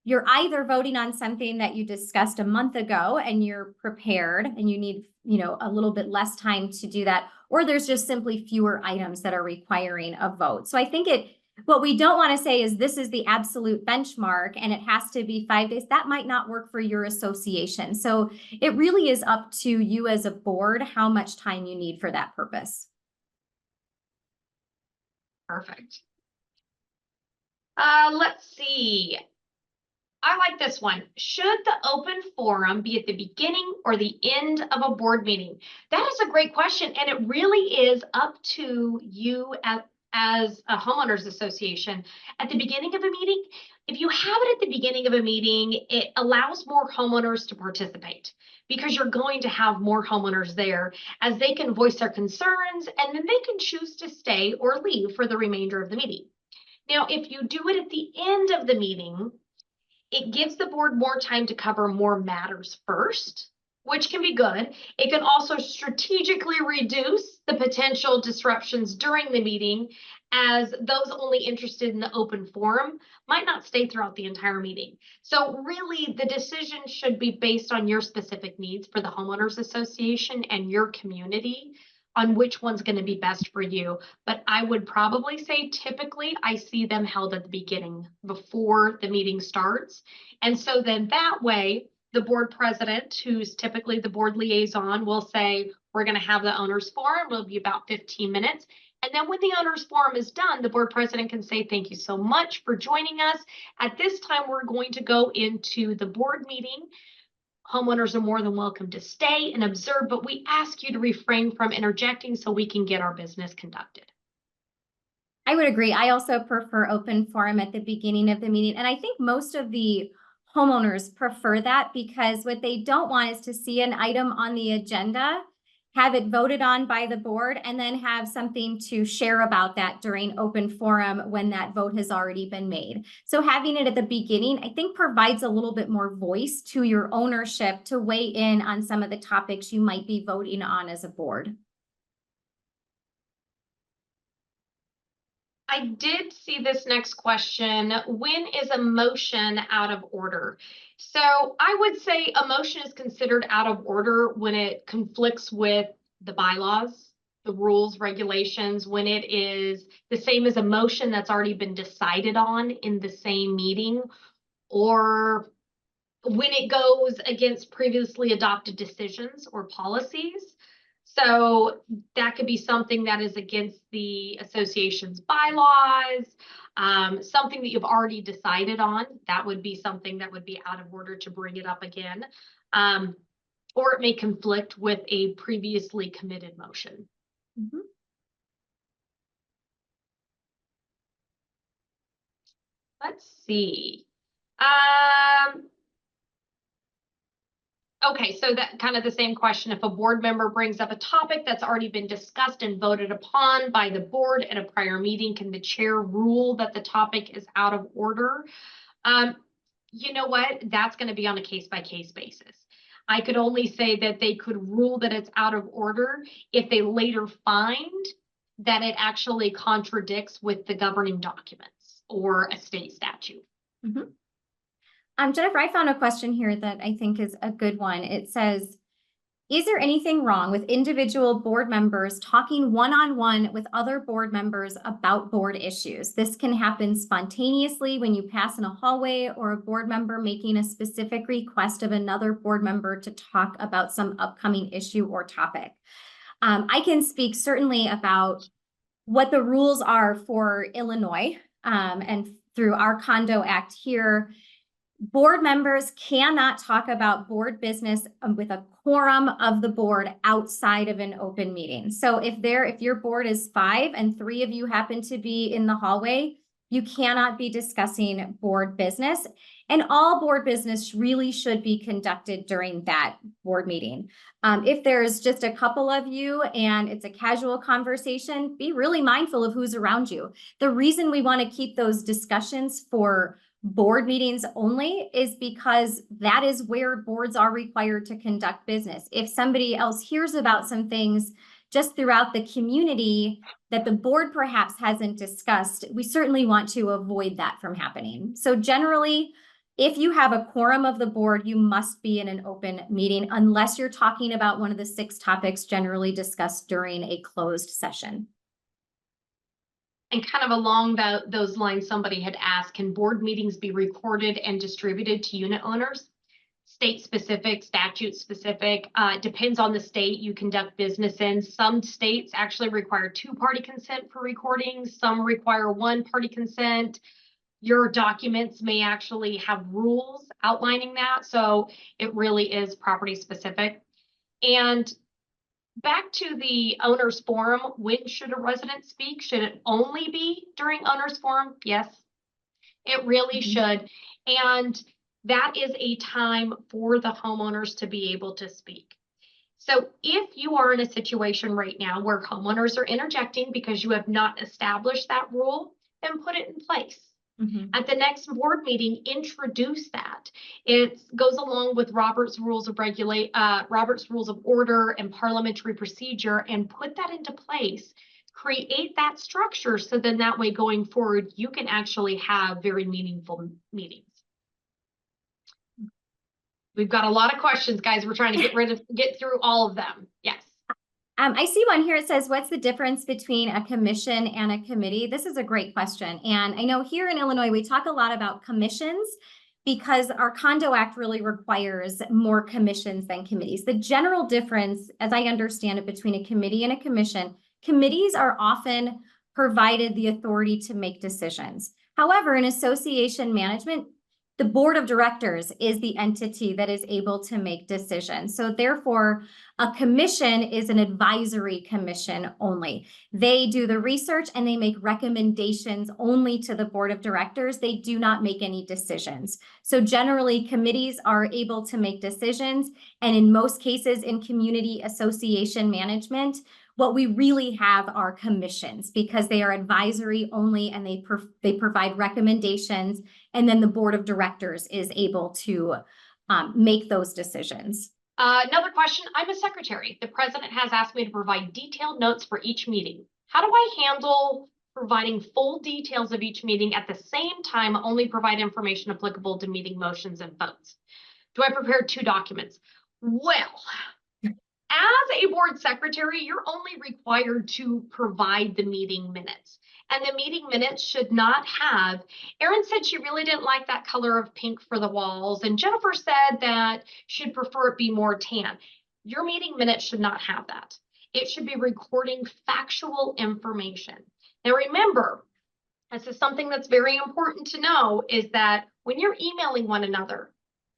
Speaker 2: you're either voting on something that you discussed a month ago and you're prepared and you need, a little bit less time to do that, or there's just simply fewer items that are requiring a vote. So I think what we don't want to say is this is the absolute benchmark and it has to be 5 days. That might not work for your association. So it really is up to you as a board how much time you need for that purpose.
Speaker 1: Perfect. Let's see. I like this one. Should the open forum be at the beginning or the end of a board meeting? That is a great question, and it really is up to you as a homeowners association. At the beginning of a meeting, if you have it at the beginning of a meeting, it allows more homeowners to participate because you're going to have more homeowners there as they can voice their concerns, and then they can choose to stay or leave for the remainder of the meeting. Now, if you do it at the end of the meeting, it gives the board more time to cover more matters first, which can be good. It can also strategically reduce the potential disruptions during the meeting, as those only interested in the open forum might not stay throughout the entire meeting. So really, the decision should be based on your specific needs for the homeowners association and your community on which one's going to be best for you. But I would probably say typically I see them held at the beginning before the meeting starts. And so then that way, the board president, who's typically the board liaison, will say, we're going to have the owners forum. It'll be about 15 minutes. And then when the owners forum is done, the board president can say, thank you so much for joining us. At this time, we're going to go into the board meeting. Homeowners are more than welcome to stay and observe, but we ask you to refrain from interjecting so we can get our business conducted.
Speaker 2: I would agree. I also prefer open forum at the beginning of the meeting. And I think most of the homeowners prefer that because what they don't want is to see an item on the agenda, have it voted on by the board, and then have something to share about that during open forum when that vote has already been made. So having it at the beginning, I think, provides a little bit more voice to your ownership to weigh in on some of the topics you might be voting on as a board.
Speaker 1: I did see this next question. When is a motion out of order? So I would say a motion is considered out of order when it conflicts with the bylaws, the rules, regulations, when it is the same as a motion that's already been decided on in the same meeting, or when it goes against previously adopted decisions or policies. So that could be something that is against the association's bylaws, something that you've already decided on. That would be something that would be out of order to bring it up again. Or it may conflict with a previously committed motion.
Speaker 2: Mm-hmm.
Speaker 1: Let's see. Okay, so that kind of the same question. If a board member brings up a topic that's already been discussed and voted upon by the board at a prior meeting, can the chair rule that the topic is out of order? You know what? That's going to be on a case-by-case basis. I could only say that they could rule that it's out of order if they later find that it actually contradicts with the governing documents or a state statute.
Speaker 2: Mm-hmm. Jennifer, I found a question here that I think is a good one. It says, is there anything wrong with individual board members talking one-on-one with other board members about board issues? This can happen spontaneously when you pass in a hallway or a board member making a specific request of another board member to talk about some upcoming issue or topic. I can speak certainly about what the rules are for Illinois and through our Condo Act here. Board members cannot talk about board business with a quorum of the board outside of an open meeting. So if your board is 5 and 3 of you happen to be in the hallway, you cannot be discussing board business. And all board business really should be conducted during that board meeting. If there's just a couple of you and it's a casual conversation, be really mindful of who's around you. The reason we want to keep those discussions for board meetings only is because that is where boards are required to conduct business. If somebody else hears about some things just throughout the community that the board perhaps hasn't discussed, we certainly want to avoid that from happening. So generally, if you have a quorum of the board, you must be in an open meeting unless you're talking about one of the 6 topics generally discussed during a closed session.
Speaker 1: And kind of along those lines, somebody had asked, can board meetings be recorded and distributed to unit owners? State specific, statute specific, depends on the state you conduct business in. Some states actually require 2-party consent for recordings. Some require 1-party consent. Your documents may actually have rules outlining that. So it really is property specific. And back to the owner's forum, when should a resident speak? Should it only be during owner's forum? Yes, it really should. And that is a time for the homeowners to be able to speak. So if you are in a situation right now where homeowners are interjecting because you have not established that rule, then put it in place. At the next board meeting, introduce that. It goes along with Robert's Rules of Order and Parliamentary Procedure, and put that into place. Create that structure so then that way going forward, you can actually have very meaningful meetings. We've got a lot of questions, guys. We're trying to get through all of them. Yes.
Speaker 2: I see one here. It says, what's the difference between a commission and a committee? This is a great question. And I know here in Illinois, we talk a lot about commissions because our Condo Act really requires more commissions than committees. The general difference, as I understand it, between a committee and a commission, committees are often provided the authority to make decisions. However, in association management, the board of directors is the entity that is able to make decisions. So therefore, a commission is an advisory commission only. They do the research and they make recommendations only to the board of directors. They do not make any decisions. So generally, committees are able to make decisions. And in most cases in community association management, what we really have are commissions because they are advisory only and they provide recommendations, and then the board of directors is able to make those decisions.
Speaker 1: Another question, I'm a secretary. The president has asked me to provide detailed notes for each meeting. How do I handle providing full details of each meeting at the same time only provide information applicable to meeting motions and votes? Do I prepare 2 documents? Well, as a board secretary, you're only required to provide the meeting minutes. And the meeting minutes should not have, Erin said she really didn't like that color of pink for the walls. And Jennifer said that she'd prefer it be more tan. Your meeting minutes should not have that. It should be recording factual information. Now remember, this is something that's very important to know, is that when you're emailing one another,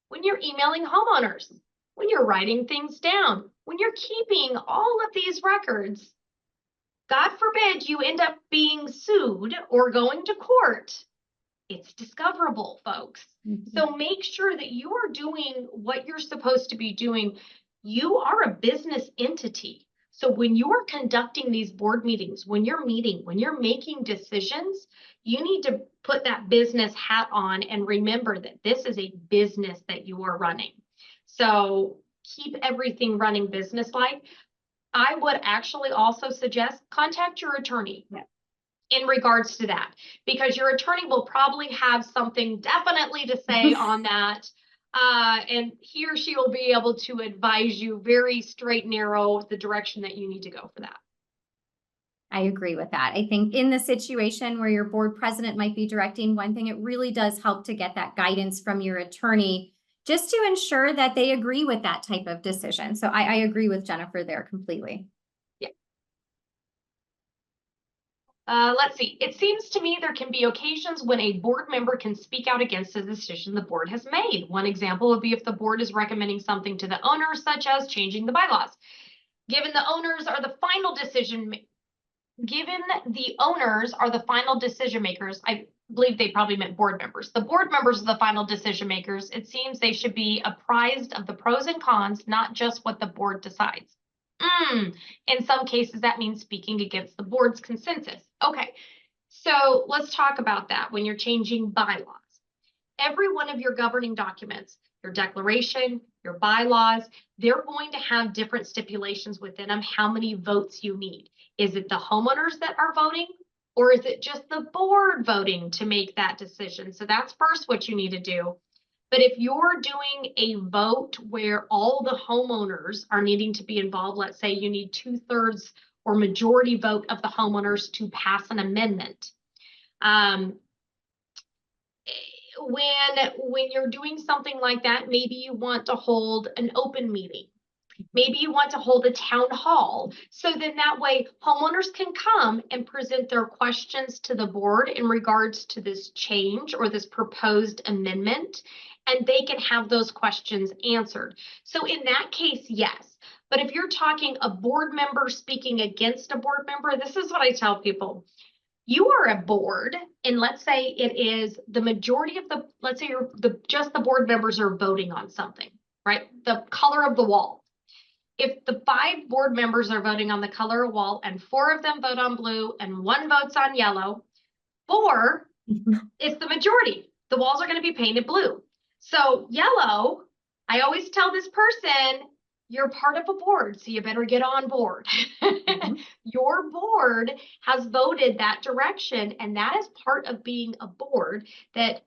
Speaker 1: when you're emailing homeowners, when you're writing things down, when you're keeping all of these records, God forbid you end up being sued or going to court, it's discoverable, folks. So make sure that you are doing what you're supposed to be doing. You are a business entity. So when you are conducting these board meetings, when you're meeting, when you're making decisions, you need to put that business hat on and remember that this is a business that you are running. So keep everything running business-like. I would actually also suggest contact your attorney in regards to that, because your attorney will probably have something definitely to say on that. And he or she will be able to advise you very straight and narrow the direction that you need to go for that.
Speaker 2: I agree with that. I think in the situation where your board president might be directing one thing, it really does help to get that guidance from your attorney just to ensure that they agree with that type of decision. So I agree with Jennifer there completely.
Speaker 1: Yeah. Let's see. It seems to me there can be occasions when a board member can speak out against a decision the board has made. One example would be if the board is recommending something to the owner, such as changing the bylaws. Given the owners are the final decision makers, I believe they probably meant board members. The board members are the final decision makers. It seems they should be apprised of the pros and cons, not just what the board decides. In some cases, that means speaking against the board's consensus. Okay, so let's talk about that when you're changing bylaws. every one of your governing documents, your declaration, your bylaws, they're going to have different stipulations within them, how many votes you need. Is it the homeowners that are voting, or is it just the board voting to make that decision? So that's first what you need to do. But if you're doing a vote where all the homeowners are needing to be involved, let's say you need 2/3 or majority vote of the homeowners to pass an amendment. When you're doing something like that, maybe you want to hold an open meeting. Maybe you want to hold a town hall. So then that way homeowners can come and present their questions to the board in regards to this change or this proposed amendment, and they can have those questions answered. So in that case, yes. But if you're talking a board member speaking against a board member, this is what I tell people. You are a board, and let's say it is the majority of the, let's say just the board members are voting on something, right? The color of the wall. If the 5 board members are voting on the color of wall and 4 of them vote on blue and 1 votes on yellow, 4 is the majority. The walls are going to be painted blue. So yellow, I always tell this person, you're part of a board, so you better get on board. Your board has voted that direction, and that is part of being a board, that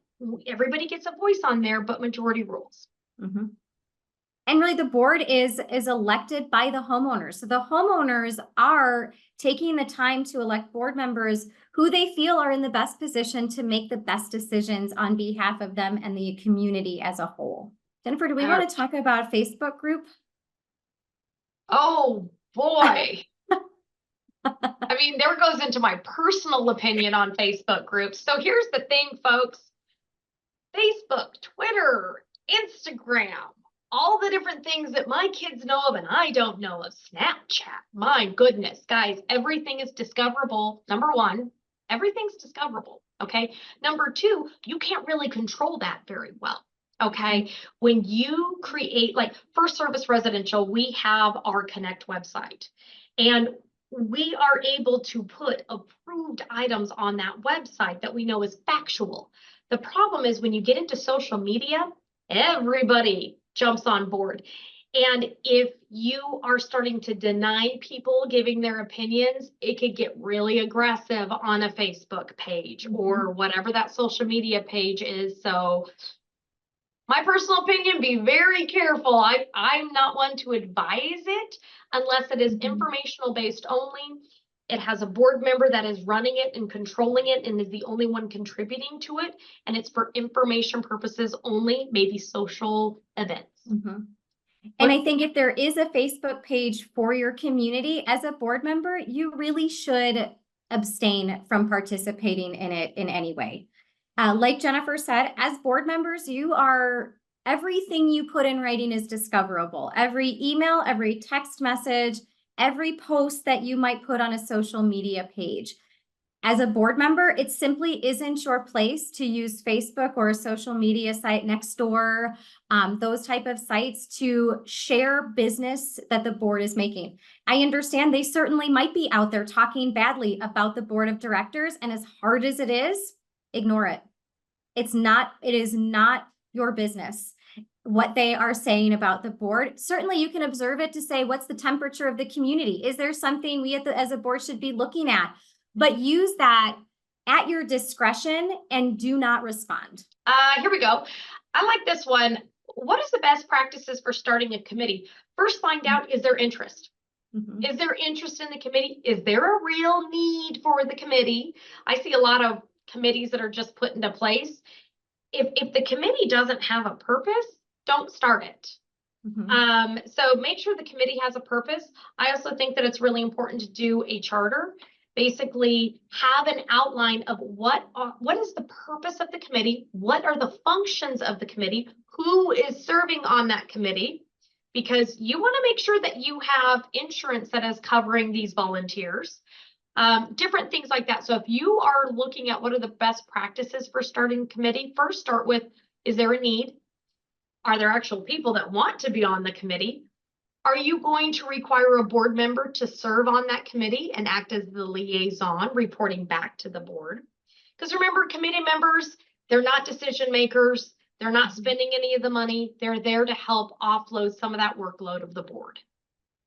Speaker 1: everybody gets a voice on there, but majority rules.
Speaker 2: And really the board is elected by the homeowners. So the homeowners are taking the time to elect board members who they feel are in the best position to make the best decisions on behalf of them and the community as a whole. Jennifer, do we want to talk about a Facebook group?
Speaker 1: Oh boy. I mean, there goes into my personal opinion on Facebook groups. So here's the thing, folks. Facebook, Twitter, Instagram, all the different things that my kids know of and I don't know of. Snapchat, my goodness, guys, everything is discoverable. Number 1, everything's discoverable, okay? Number 2, you can't really control that very well, okay? When you create, like First Service Residential, we have our Connect website, and we are able to put approved items on that website that we know is factual. The problem is when you get into social media, everybody jumps on board. And if you are starting to deny people giving their opinions, it could get really aggressive on a Facebook page or whatever that social media page is. So my personal opinion, be very careful. I'm not one to advise it unless it is informational based only. It has a board member that is running it and controlling it and is the only one contributing to it. And it's for information purposes only, maybe social events.
Speaker 2: And I think if there is a Facebook page for your community as a board member, you really should abstain from participating in it in any way. Like Jennifer said, as board members, everything you put in writing is discoverable. Every email, every text message, every post that you might put on a social media page. As a board member, it simply isn't your place to use Facebook or a social media site, Nextdoor, those type of sites to share business that the board is making. I understand they certainly might be out there talking badly about the board of directors, and as hard as it is, ignore it. It is not your business what they are saying about the board. Certainly you can observe it to say, what's the temperature of the community? Is there something we as a board should be looking at? But use that at your discretion and do not respond.
Speaker 1: Here we go. I like this one. What is the best practices for starting a committee? First, find out, is there interest? Is there interest in the committee? Is there a real need for the committee? I see a lot of committees that are just put into place. If the committee doesn't have a purpose, don't start it. So make sure the committee has a purpose. I also think that it's really important to do a charter. Basically have an outline of what is the purpose of the committee, what are the functions of the committee, who is serving on that committee, because you want to make sure that you have insurance that is covering these volunteers, different things like that. So if you are looking at what are the best practices for starting a committee, first start with, is there a need? Are there actual people that want to be on the committee? Are you going to require a board member to serve on that committee and act as the liaison, reporting back to the board? Because remember, committee members, They're not decision makers. They're not spending any of the money. They're there to help offload some of that workload of the board.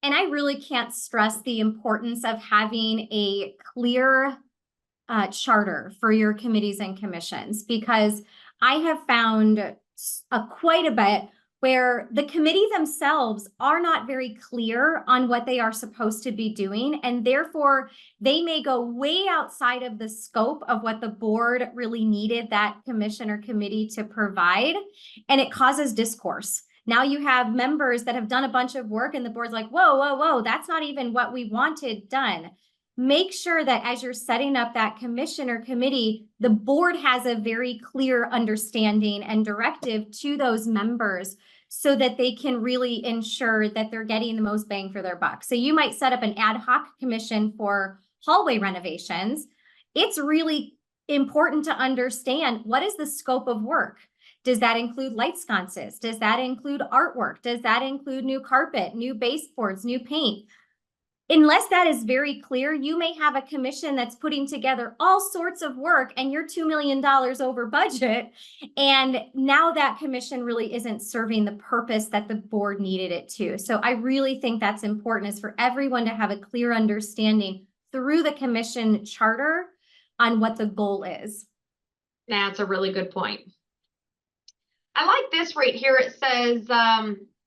Speaker 2: And I really can't stress the importance of having a clear charter for your committees and commissions, because I have found quite a bit where the committee themselves are not very clear on what they are supposed to be doing, and therefore they may go way outside of the scope of what the board really needed that commission or committee to provide, and it causes discourse. Now you have members that have done a bunch of work and the board's like, whoa, whoa, whoa, that's not even what we wanted done. Make sure that as you're setting up that commission or committee, the board has a very clear understanding and directive to those members so that they can really ensure that they're getting the most bang for their buck. So you might set up an ad hoc commission for hallway renovations. It's really important to understand, what is the scope of work? Does that include light sconces? Does that include artwork? Does that include new carpet, new baseboards, new paint? Unless that is very clear, you may have a commission that's putting together all sorts of work and you're $2 million over budget. And now that commission really isn't serving the purpose that the board needed it to. So I really think that's important, is for everyone to have a clear understanding through the commission charter on what the goal is.
Speaker 1: That's a really good point. I like this right here. It says,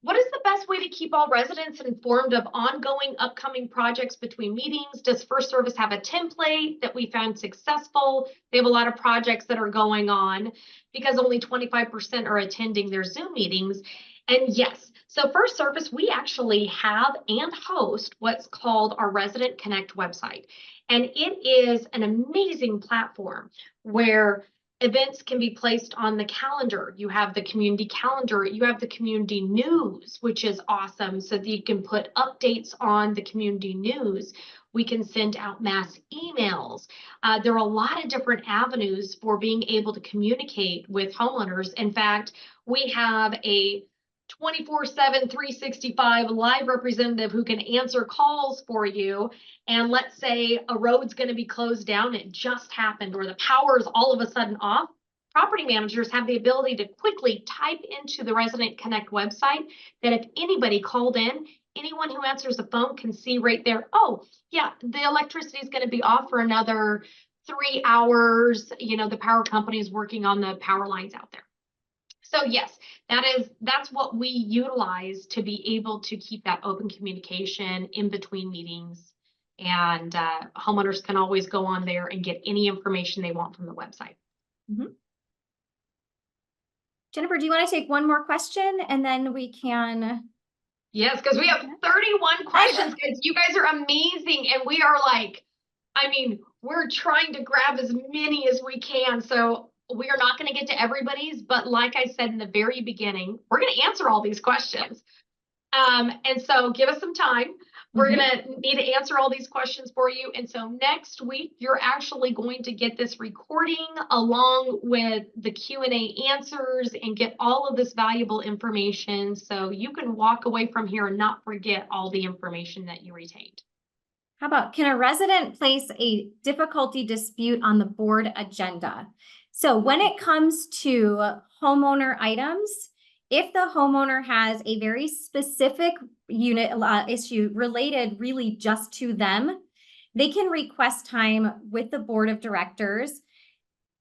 Speaker 1: what is the best way to keep all residents informed of ongoing upcoming projects between meetings? Does First Service have a template that we found successful? They have a lot of projects that are going on because only 25% are attending their Zoom meetings. And yes, so First Service, we actually have and host what's called our Resident Connect website. And it is an amazing platform where events can be placed on the calendar. You have the community calendar, you have the community news, which is awesome, so that you can put updates on the community news. We can send out mass emails. There are a lot of different avenues for being able to communicate with homeowners. In fact, we have a 24/7, 365 live representative who can answer calls for you. And let's say a road's going to be closed down, it just happened, or the power is all of a sudden off. Property managers have the ability to quickly type into the Resident Connect website that if anybody called in, anyone who answers the phone can see right there, oh, yeah, the electricity is going to be off for another 3 hours. You know, the power company is working on the power lines out there. So yes, that's what we utilize to be able to keep that open communication in between meetings. And homeowners can always go on there and get any information they want from the website.
Speaker 2: Mm-hmm. Jennifer, do you want to take one more question and then we can?
Speaker 1: Yes, because we have 31 questions, guys. You guys are amazing. And we are like, I mean, we're trying to grab as many as we can. So we are not going to get to everybody's, but like I said in the very beginning, we're going to answer all these questions. And so give us some time. We're going to need to answer all these questions for you. And so next week, you're actually going to get this recording along with the Q&A answers and get all of this valuable information. So you can walk away from here and not forget all the information that you retained.
Speaker 2: How about, can a resident place a difficulty dispute on the board agenda? So when it comes to homeowner items, if the homeowner has a very specific unit issue related really just to them, they can request time with the board of directors.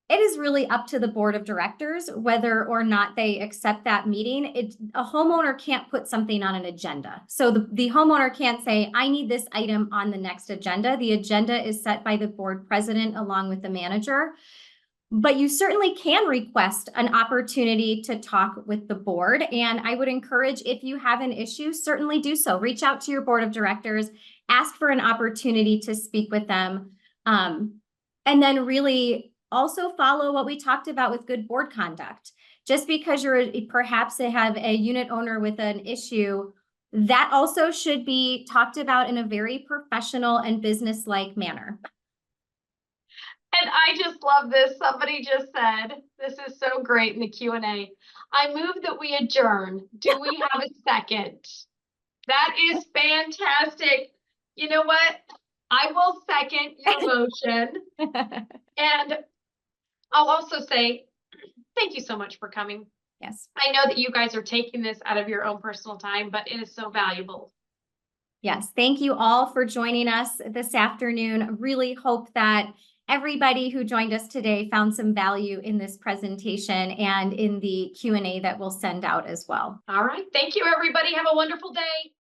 Speaker 2: It is really up to the board of directors whether or not they accept that meeting. A homeowner can't put something on an agenda. So the homeowner can't say, I need this item on the next agenda. The agenda is set by the board president along with the manager. But you certainly can request an opportunity to talk with the board. And I would encourage, if you have an issue, certainly do so. Reach out to your board of directors, ask for an opportunity to speak with them. And then really also follow what we talked about with good board conduct. Just because you're perhaps have a unit owner with an issue, that also should be talked about in a very professional and business-like manner.
Speaker 1: And I just love this. Somebody just said, this is so great in the Q&A. I move that we adjourn. Do we have a second? That is fantastic. You know what? I will second your motion. And I'll also say, Thank you so much for coming.
Speaker 2: Yes.
Speaker 1: I know that you guys are taking this out of your own personal time, but it is so valuable.
Speaker 2: Yes, thank you all for joining us this afternoon. Really hope that everybody who joined us today found some value in this presentation and in the Q&A that we'll send out as well.
Speaker 1: All right. Thank you, everybody. Have a wonderful day.